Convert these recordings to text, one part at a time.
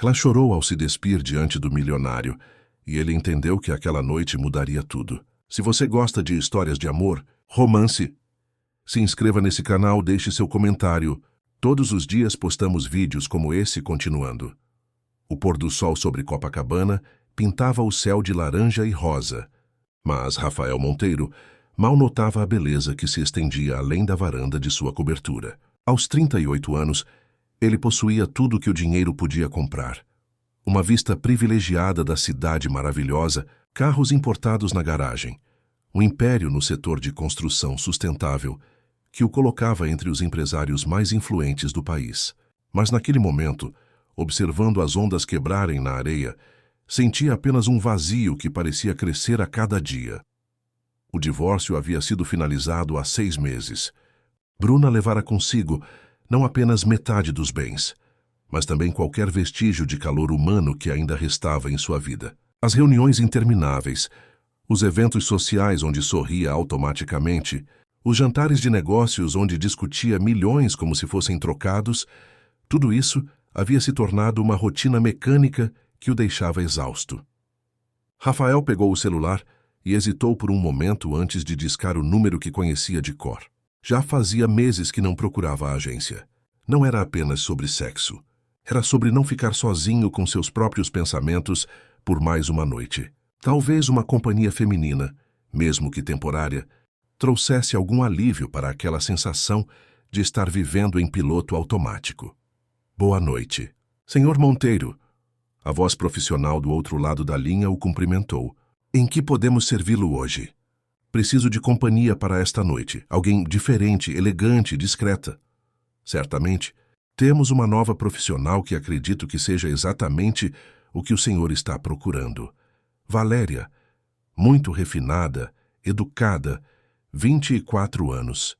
Ela chorou ao se despir diante do milionário, e ele entendeu que aquela noite mudaria tudo. Se você gosta de histórias de amor, romance, se inscreva nesse canal, deixe seu comentário. Todos os dias postamos vídeos como esse continuando. O pôr do sol sobre Copacabana pintava o céu de laranja e rosa, mas Rafael Monteiro mal notava a beleza que se estendia além da varanda de sua cobertura. Aos 38 anos, ele possuía tudo que o dinheiro podia comprar. Uma vista privilegiada da cidade maravilhosa, carros importados na garagem, um império no setor de construção sustentável que o colocava entre os empresários mais influentes do país. Mas naquele momento, observando as ondas quebrarem na areia, sentia apenas um vazio que parecia crescer a cada dia. O divórcio havia sido finalizado há 6 meses. Bruna levara consigo não apenas metade dos bens, mas também qualquer vestígio de calor humano que ainda restava em sua vida. As reuniões intermináveis, os eventos sociais onde sorria automaticamente, os jantares de negócios onde discutia milhões como se fossem trocados, tudo isso havia se tornado uma rotina mecânica que o deixava exausto. Rafael pegou o celular e hesitou por um momento antes de discar o número que conhecia de cor. Já fazia meses que não procurava a agência. Não era apenas sobre sexo. Era sobre não ficar sozinho com seus próprios pensamentos por mais uma noite. Talvez uma companhia feminina, mesmo que temporária, trouxesse algum alívio para aquela sensação de estar vivendo em piloto automático. Boa noite. Senhor Monteiro. A voz profissional do outro lado da linha o cumprimentou. Em que podemos servi-lo hoje? Preciso de companhia para esta noite. Alguém diferente, elegante, discreta. Certamente, temos uma nova profissional que acredito que seja exatamente o que o senhor está procurando. Valéria, muito refinada, educada, 24 anos.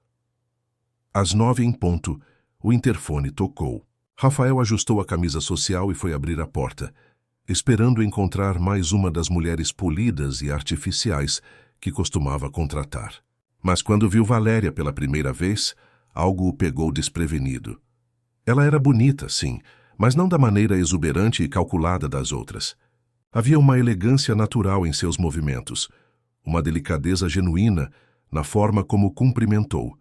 Às 9 em ponto, o interfone tocou. Rafael ajustou a camisa social e foi abrir a porta, esperando encontrar mais uma das mulheres polidas e artificiais que costumava contratar. Mas quando viu Valéria pela primeira vez, algo o pegou desprevenido. Ela era bonita, sim, mas não da maneira exuberante e calculada das outras. Havia uma elegância natural em seus movimentos, uma delicadeza genuína na forma como cumprimentou,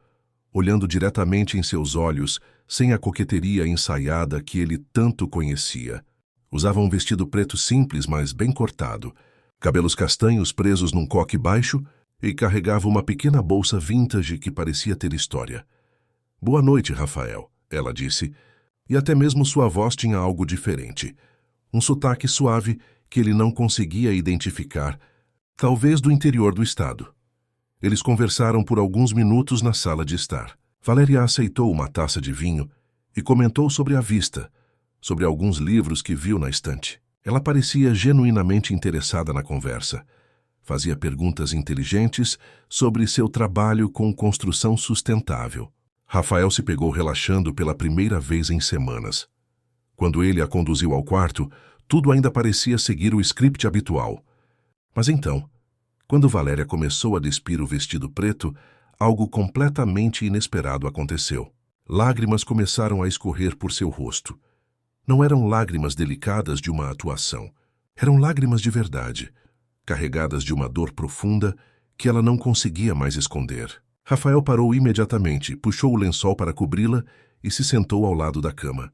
olhando diretamente em seus olhos, sem a coqueteria ensaiada que ele tanto conhecia. Usava um vestido preto simples, mas bem cortado, cabelos castanhos presos num coque baixo e carregava uma pequena bolsa vintage que parecia ter história. Boa noite, Rafael, ela disse, e até mesmo sua voz tinha algo diferente. Um sotaque suave que ele não conseguia identificar, talvez do interior do estado. Eles conversaram por alguns minutos na sala de estar. Valéria aceitou uma taça de vinho e comentou sobre a vista, sobre alguns livros que viu na estante. Ela parecia genuinamente interessada na conversa. Fazia perguntas inteligentes sobre seu trabalho com construção sustentável. Rafael se pegou relaxando pela primeira vez em semanas. Quando ele a conduziu ao quarto, tudo ainda parecia seguir o script habitual. Mas então, quando Valéria começou a despir o vestido preto, algo completamente inesperado aconteceu. Lágrimas começaram a escorrer por seu rosto. Não eram lágrimas delicadas de uma atuação. Eram lágrimas de verdade, carregadas de uma dor profunda que ela não conseguia mais esconder. Rafael parou imediatamente, puxou o lençol para cobri-la e se sentou ao lado da cama.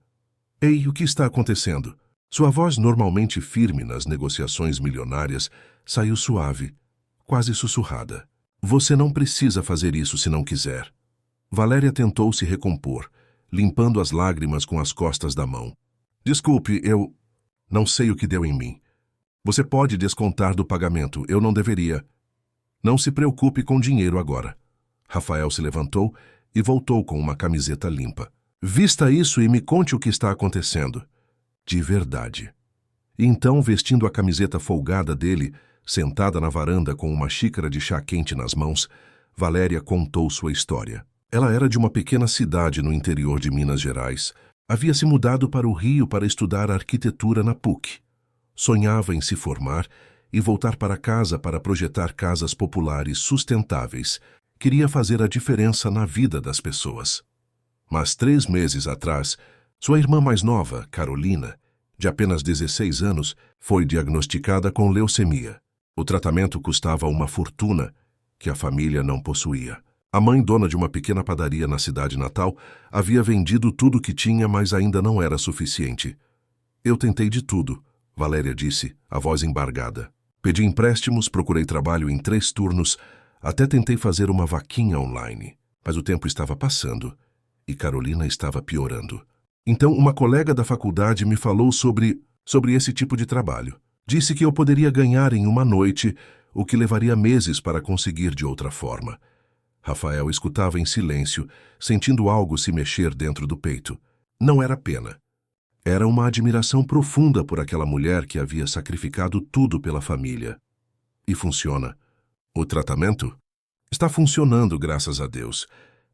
Ei, o que está acontecendo? Sua voz, normalmente firme nas negociações milionárias, saiu suave, quase sussurrada. Você não precisa fazer isso se não quiser. Valéria tentou se recompor, limpando as lágrimas com as costas da mão. Desculpe, eu não sei o que deu em mim. Você pode descontar do pagamento, eu não deveria. Não se preocupe com dinheiro agora. Rafael se levantou e voltou com uma camiseta limpa. Vista isso e me conte o que está acontecendo. De verdade. E então, vestindo a camiseta folgada dele, sentada na varanda com uma xícara de chá quente nas mãos, Valéria contou sua história. Ela era de uma pequena cidade no interior de Minas Gerais. Havia se mudado para o Rio para estudar arquitetura na PUC. Sonhava em se formar e voltar para casa para projetar casas populares sustentáveis. Queria fazer a diferença na vida das pessoas. Mas 3 meses atrás, sua irmã mais nova, Carolina, de apenas 16 anos, foi diagnosticada com leucemia. O tratamento custava uma fortuna que a família não possuía. A mãe, dona de uma pequena padaria na cidade natal, havia vendido tudo o que tinha, mas ainda não era suficiente. Eu tentei de tudo, Valéria disse, a voz embargada. Pedi empréstimos, procurei trabalho em 3 turnos, até tentei fazer uma vaquinha online. Mas o tempo estava passando e Carolina estava piorando. Então, uma colega da faculdade me falou sobre esse tipo de trabalho. Disse que eu poderia ganhar em uma noite o que levaria meses para conseguir de outra forma. Rafael escutava em silêncio, sentindo algo se mexer dentro do peito. Não era pena. Era uma admiração profunda por aquela mulher que havia sacrificado tudo pela família. E funciona. O tratamento? Está funcionando, graças a Deus.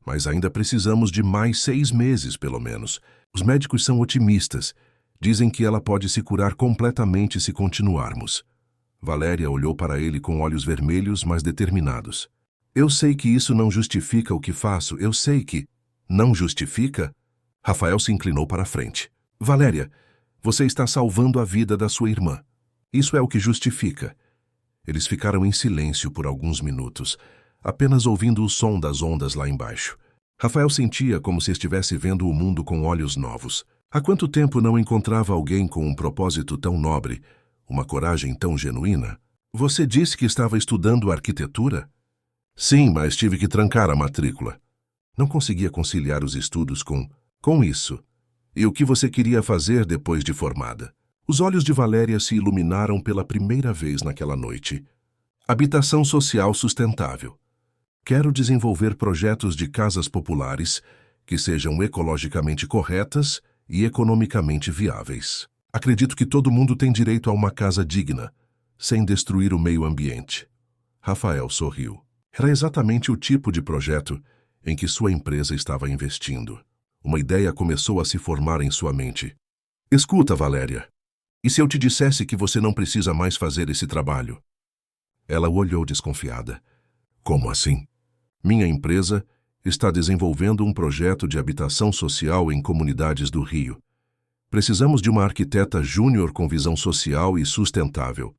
Mas ainda precisamos de mais 6 meses, pelo menos. Os médicos são otimistas. Dizem que ela pode se curar completamente se continuarmos. Valéria olhou para ele com olhos vermelhos, mas determinados. Eu sei que isso não justifica o que faço. Eu sei que... Não justifica? Rafael se inclinou para a frente. Valéria, você está salvando a vida da sua irmã. Isso é o que justifica. Eles ficaram em silêncio por alguns minutos, apenas ouvindo o som das ondas lá embaixo. Rafael sentia como se estivesse vendo o mundo com olhos novos. Há quanto tempo não encontrava alguém com um propósito tão nobre, uma coragem tão genuína? Você disse que estava estudando arquitetura? Sim, mas tive que trancar a matrícula. Não conseguia conciliar os estudos com isso. E o que você queria fazer depois de formada? Os olhos de Valéria se iluminaram pela primeira vez naquela noite. Habitação social sustentável. Quero desenvolver projetos de casas populares que sejam ecologicamente corretas e economicamente viáveis. Acredito que todo mundo tem direito a uma casa digna, sem destruir o meio ambiente. Rafael sorriu. Era exatamente o tipo de projeto em que sua empresa estava investindo. Uma ideia começou a se formar em sua mente. Escuta, Valéria. E se eu te dissesse que você não precisa mais fazer esse trabalho? Ela o olhou desconfiada. Como assim? Minha empresa está desenvolvendo um projeto de habitação social em comunidades do Rio. Precisamos de uma arquiteta júnior com visão social e sustentável.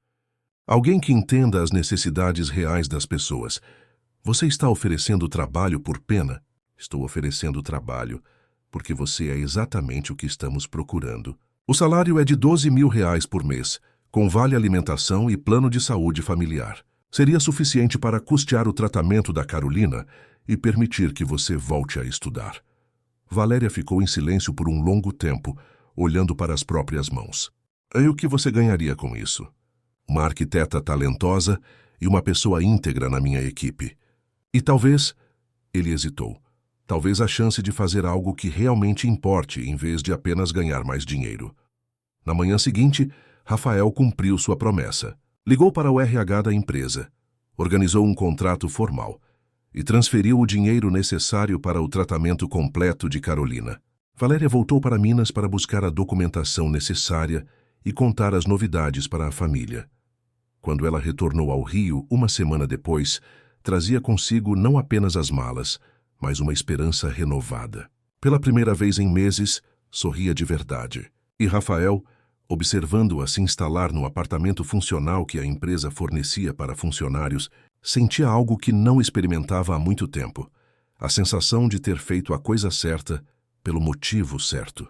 Alguém que entenda as necessidades reais das pessoas. Você está oferecendo trabalho por pena? Estou oferecendo trabalho porque você é exatamente o que estamos procurando. O salário é de R$12.000 por mês, com vale alimentação e plano de saúde familiar. Seria suficiente para custear o tratamento da Carolina e permitir que você volte a estudar. Valéria ficou em silêncio por um longo tempo, olhando para as próprias mãos. E o que você ganharia com isso? Uma arquiteta talentosa e uma pessoa íntegra na minha equipe. E talvez... Ele hesitou. Talvez a chance de fazer algo que realmente importe em vez de apenas ganhar mais dinheiro. Na manhã seguinte, Rafael cumpriu sua promessa. Ligou para o RH da empresa, organizou um contrato formal e transferiu o dinheiro necessário para o tratamento completo de Carolina. Valéria voltou para Minas para buscar a documentação necessária e contar as novidades para a família. Quando ela retornou ao Rio, uma semana depois, trazia consigo não apenas as malas, mas uma esperança renovada. Pela primeira vez em meses, sorria de verdade. E Rafael, observando-a se instalar no apartamento funcional que a empresa fornecia para funcionários, sentia algo que não experimentava há muito tempo. A sensação de ter feito a coisa certa pelo motivo certo.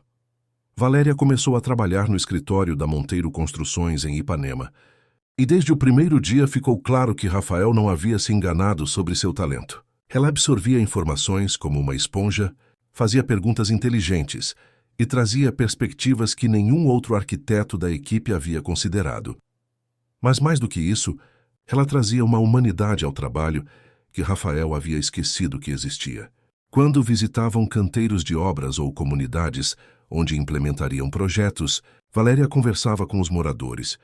Valéria começou a trabalhar no escritório da Monteiro Construções em Ipanema. E desde o primeiro dia ficou claro que Rafael não havia se enganado sobre seu talento. Ela absorvia informações como uma esponja, fazia perguntas inteligentes e trazia perspectivas que nenhum outro arquiteto da equipe havia considerado. Mas mais do que isso, ela trazia uma humanidade ao trabalho que Rafael havia esquecido que existia. Quando visitavam canteiros de obras ou comunidades onde implementariam projetos, Valéria conversava com os moradores,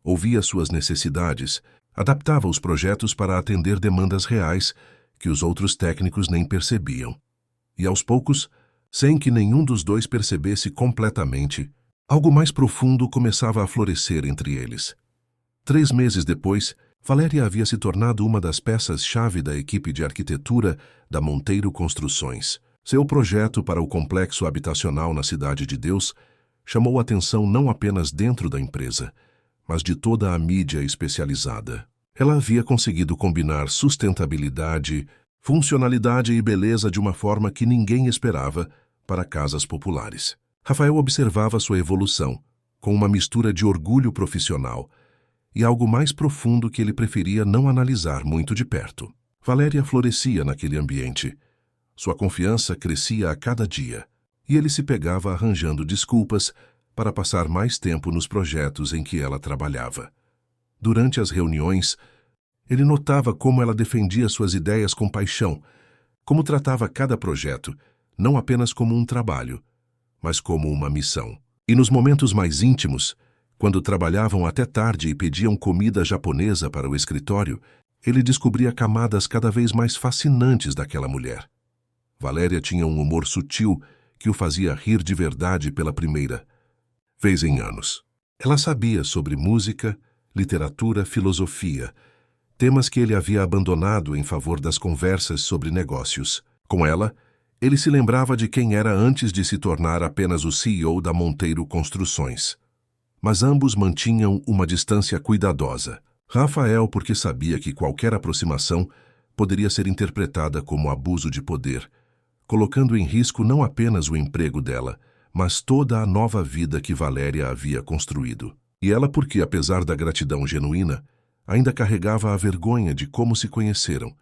ouvia suas necessidades, adaptava os projetos para atender demandas reais que os outros técnicos nem percebiam. E aos poucos, sem que nenhum dos dois percebesse completamente, algo mais profundo começava a florescer entre eles. 3 meses depois, Valéria havia se tornado uma das peças-chave da equipe de arquitetura da Monteiro Construções. Seu projeto para o complexo habitacional na Cidade de Deus chamou a atenção não apenas dentro da empresa, mas de toda a mídia especializada. Ela havia conseguido combinar sustentabilidade, funcionalidade e beleza de uma forma que ninguém esperava para casas populares. Rafael observava sua evolução, com uma mistura de orgulho profissional e algo mais profundo que ele preferia não analisar muito de perto. Valéria florescia naquele ambiente. Sua confiança crescia a cada dia, e ele se pegava arranjando desculpas para passar mais tempo nos projetos em que ela trabalhava. Durante as reuniões, ele notava como ela defendia suas ideias com paixão, como tratava cada projeto, não apenas como um trabalho, mas como uma missão. E nos momentos mais íntimos, quando trabalhavam até tarde e pediam comida japonesa para o escritório, ele descobria camadas cada vez mais fascinantes daquela mulher. Valéria tinha um humor sutil que o fazia rir de verdade pela primeira vez em anos. Ela sabia sobre música, literatura, filosofia, temas que ele havia abandonado em favor das conversas sobre negócios. Com ela, ele se lembrava de quem era antes de se tornar apenas o CEO da Monteiro Construções. Mas ambos mantinham uma distância cuidadosa. Rafael, porque sabia que qualquer aproximação poderia ser interpretada como abuso de poder, colocando em risco não apenas o emprego dela, mas toda a nova vida que Valéria havia construído. E ela porque, apesar da gratidão genuína, ainda carregava a vergonha de como se conheceram,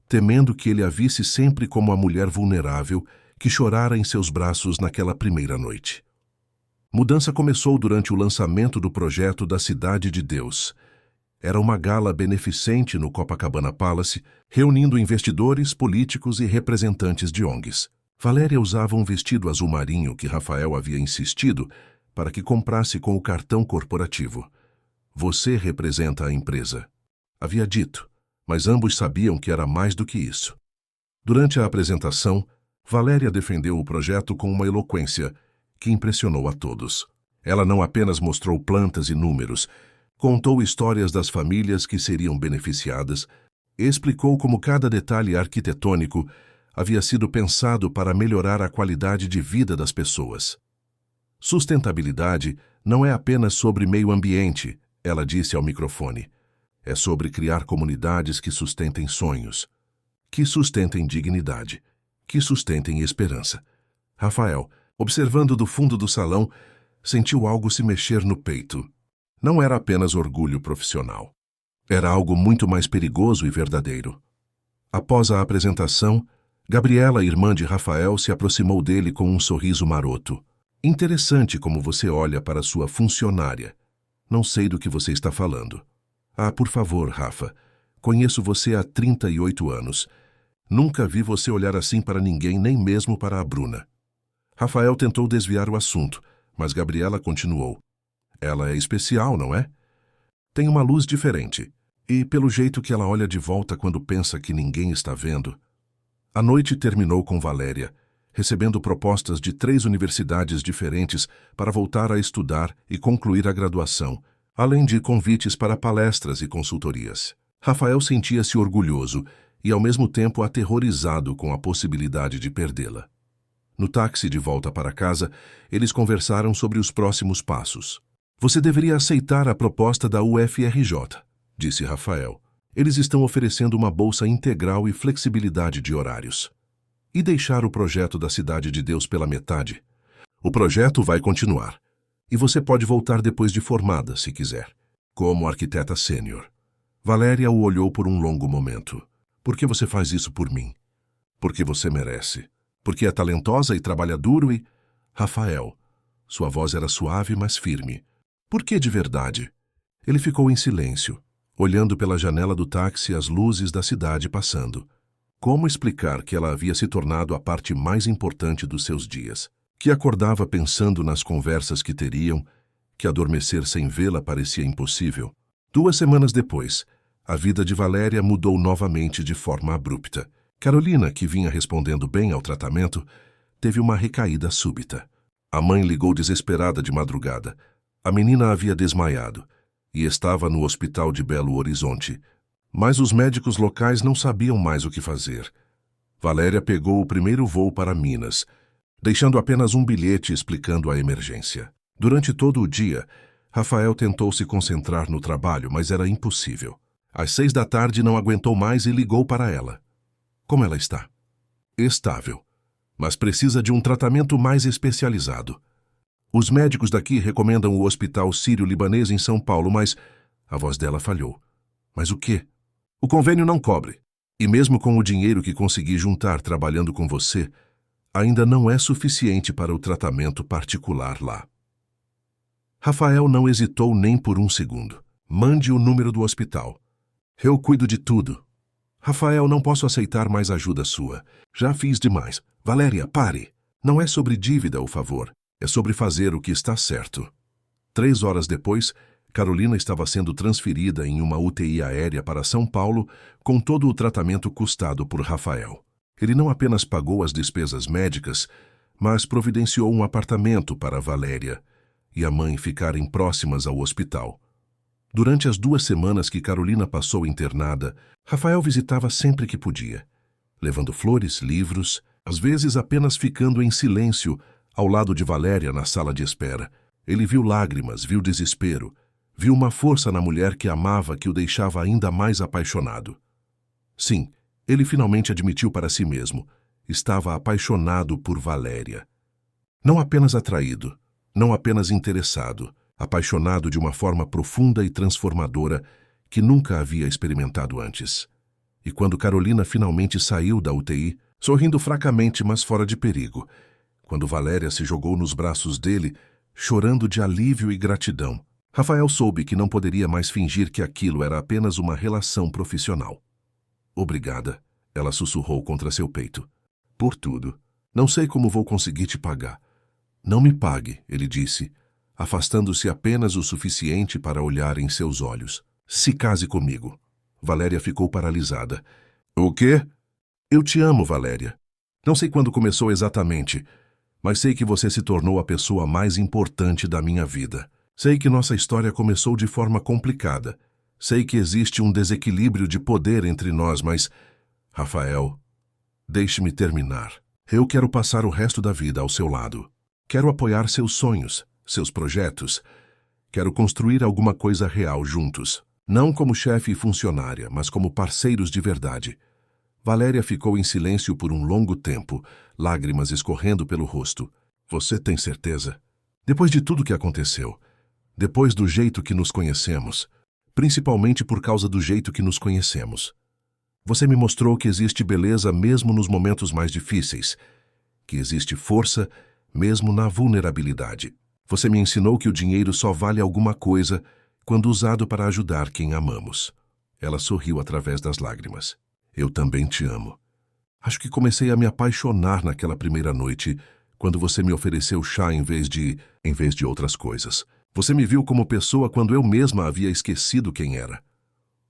temendo que ele a visse sempre como a mulher vulnerável que chorara em seus braços naquela primeira noite. Mudança começou durante o lançamento do projeto da Cidade de Deus. Era uma gala beneficente no Copacabana Palace, reunindo investidores, políticos e representantes de ONGs. Valéria usava um vestido azul marinho que Rafael havia insistido para que comprasse com o cartão corporativo. Você representa a empresa, havia dito, mas ambos sabiam que era mais do que isso. Durante a apresentação, Valéria defendeu o projeto com uma eloquência que impressionou a todos. Ela não apenas mostrou plantas e números, contou histórias das famílias que seriam beneficiadas, e explicou como cada detalhe arquitetônico havia sido pensado para melhorar a qualidade de vida das pessoas. Sustentabilidade não é apenas sobre meio ambiente, ela disse ao microfone. É sobre criar comunidades que sustentem sonhos, que sustentem dignidade, que sustentem esperança. Rafael, observando do fundo do salão, sentiu algo se mexer no peito. Não era apenas orgulho profissional. Era algo muito mais perigoso e verdadeiro. Após a apresentação, Gabriela, irmã de Rafael, se aproximou dele com um sorriso maroto. Interessante como você olha para sua funcionária. Não sei do que você está falando. Ah, por favor, Rafa. Conheço você há 38 anos. Nunca vi você olhar assim para ninguém, nem mesmo para a Bruna. Rafael tentou desviar o assunto, mas Gabriela continuou. Ela é especial, não é? Tem uma luz diferente. E pelo jeito que ela olha de volta quando pensa que ninguém está vendo. A noite terminou com Valéria, recebendo propostas de 3 universidades diferentes para voltar a estudar e concluir a graduação, além de convites para palestras e consultorias. Rafael sentia-se orgulhoso e, ao mesmo tempo, aterrorizado com a possibilidade de perdê-la. No táxi de volta para casa, eles conversaram sobre os próximos passos. Você deveria aceitar a proposta da UFRJ, disse Rafael. Eles estão oferecendo uma bolsa integral e flexibilidade de horários. E deixar o projeto da Cidade de Deus pela metade? O projeto vai continuar. E você pode voltar depois de formada, se quiser, como arquiteta sênior. Valéria o olhou por um longo momento. Por que você faz isso por mim? Porque você merece. Porque é talentosa e trabalha duro e... Rafael. Sua voz era suave, mas firme. Por que de verdade? Ele ficou em silêncio, olhando pela janela do táxi as luzes da cidade passando. Como explicar que ela havia se tornado a parte mais importante dos seus dias? Que acordava pensando nas conversas que teriam, que adormecer sem vê-la parecia impossível. 2 semanas depois, a vida de Valéria mudou novamente de forma abrupta. Carolina, que vinha respondendo bem ao tratamento, teve uma recaída súbita. A mãe ligou desesperada de madrugada. A menina havia desmaiado e estava no hospital de Belo Horizonte. Mas os médicos locais não sabiam mais o que fazer. Valéria pegou o primeiro voo para Minas, deixando apenas um bilhete explicando a emergência. Durante todo o dia, Rafael tentou se concentrar no trabalho, mas era impossível. Às 6 da tarde não aguentou mais e ligou para ela. Como ela está? Estável, mas precisa de um tratamento mais especializado. Os médicos daqui recomendam o Hospital Sírio-Libanês em São Paulo, mas... A voz dela falhou. Mas o quê? O convênio não cobre. E mesmo com o dinheiro que consegui juntar trabalhando com você, ainda não é suficiente para o tratamento particular lá. Rafael não hesitou nem por um segundo. Mande o número do hospital. Eu cuido de tudo. Rafael, não posso aceitar mais ajuda sua. Já fiz demais. Valéria, pare. Não é sobre dívida o favor. É sobre fazer o que está certo. 3 horas depois, Carolina estava sendo transferida em uma UTI aérea para São Paulo com todo o tratamento custado por Rafael. Ele não apenas pagou as despesas médicas, mas providenciou um apartamento para Valéria e a mãe ficarem próximas ao hospital. Durante as 2 semanas que Carolina passou internada, Rafael visitava sempre que podia, levando flores, livros, às vezes apenas ficando em silêncio ao lado de Valéria na sala de espera. Ele viu lágrimas, viu desespero, viu uma força na mulher que amava que o deixava ainda mais apaixonado. Sim, ele finalmente admitiu para si mesmo, estava apaixonado por Valéria. Não apenas atraído, não apenas interessado, apaixonado de uma forma profunda e transformadora que nunca havia experimentado antes. E quando Carolina finalmente saiu da UTI, sorrindo fracamente, mas fora de perigo, quando Valéria se jogou nos braços dele, chorando de alívio e gratidão, Rafael soube que não poderia mais fingir que aquilo era apenas uma relação profissional. Obrigada, ela sussurrou contra seu peito. Por tudo. Não sei como vou conseguir te pagar. Não me pague, ele disse, afastando-se apenas o suficiente para olhar em seus olhos. Se case comigo. Valéria ficou paralisada. O quê? Eu te amo, Valéria. Não sei quando começou exatamente, mas sei que você se tornou a pessoa mais importante da minha vida. Sei que nossa história começou de forma complicada. Sei que existe um desequilíbrio de poder entre nós, mas... Rafael, deixe-me terminar. Eu quero passar o resto da vida ao seu lado. Quero apoiar seus sonhos, seus projetos. Quero construir alguma coisa real juntos. Não como chefe e funcionária, mas como parceiros de verdade. Valéria ficou em silêncio por um longo tempo, lágrimas escorrendo pelo rosto. Você tem certeza? Depois de tudo que aconteceu, depois do jeito que nos conhecemos, principalmente por causa do jeito que nos conhecemos, você me mostrou que existe beleza mesmo nos momentos mais difíceis, que existe força mesmo na vulnerabilidade. Você me ensinou que o dinheiro só vale alguma coisa quando usado para ajudar quem amamos. Ela sorriu através das lágrimas. Eu também te amo. Acho que comecei a me apaixonar naquela primeira noite, quando você me ofereceu chá em vez de outras coisas. Você me viu como pessoa quando eu mesma havia esquecido quem era.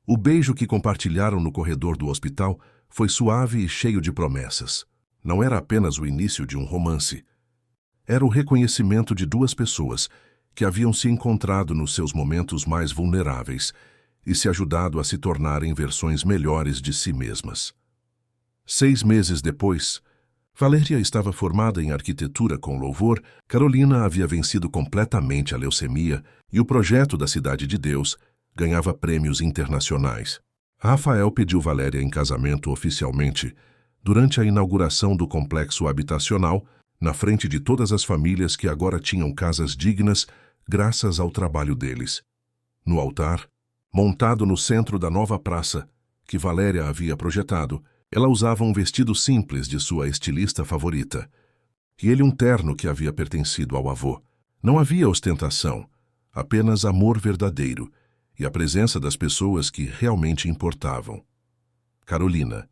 O beijo que compartilharam no corredor do hospital foi suave e cheio de promessas. Não era apenas o início de um romance. Era o reconhecimento de 2 pessoas que haviam se encontrado nos seus momentos mais vulneráveis e se ajudado a se tornarem versões melhores de si mesmas. 6 meses depois, Valéria estava formada em arquitetura com louvor, Carolina havia vencido completamente a leucemia e o projeto da Cidade de Deus ganhava prêmios internacionais. Rafael pediu Valéria em casamento oficialmente durante a inauguração do complexo habitacional, na frente de todas as famílias que agora tinham casas dignas graças ao trabalho deles. No altar, montado no centro da nova praça, que Valéria havia projetado, ela usava um vestido simples de sua estilista favorita, e ele um terno que havia pertencido ao avô. Não havia ostentação, apenas amor verdadeiro e a presença das pessoas que realmente importavam. Carolina,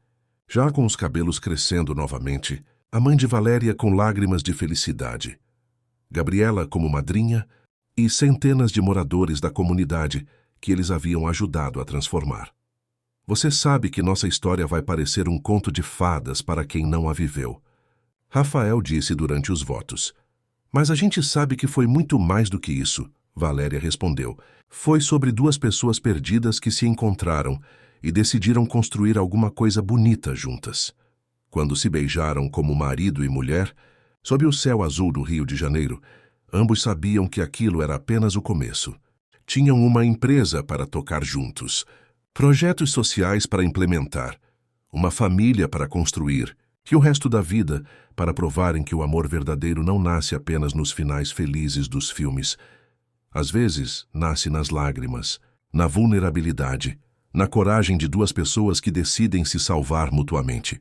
já com os cabelos crescendo novamente, a mãe de Valéria com lágrimas de felicidade. Gabriela como madrinha e centenas de moradores da comunidade que eles haviam ajudado a transformar. Você sabe que nossa história vai parecer um conto de fadas para quem não a viveu. Rafael disse durante os votos. Mas a gente sabe que foi muito mais do que isso, Valéria respondeu. Foi sobre 2 pessoas perdidas que se encontraram e decidiram construir alguma coisa bonita juntas. Quando se beijaram como marido e mulher, sob o céu azul do Rio de Janeiro, Ambos sabiam que aquilo era apenas o começo. Tinham uma empresa para tocar juntos, projetos sociais para implementar, uma família para construir e o resto da vida para provarem que o amor verdadeiro não nasce apenas nos finais felizes dos filmes. Às vezes, nasce nas lágrimas, na vulnerabilidade, na coragem de duas pessoas que decidem se salvar mutuamente.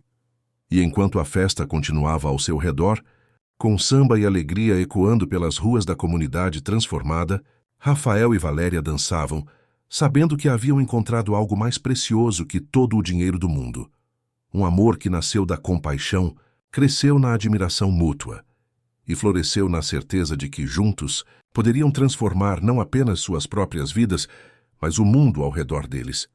E enquanto a festa continuava ao seu redor, com samba e alegria ecoando pelas ruas da comunidade transformada, Rafael e Valéria dançavam, sabendo que haviam encontrado algo mais precioso que todo o dinheiro do mundo. Um amor que nasceu da compaixão, cresceu na admiração mútua e floresceu na certeza de que, juntos, poderiam transformar não apenas suas próprias vidas, mas o mundo ao redor deles.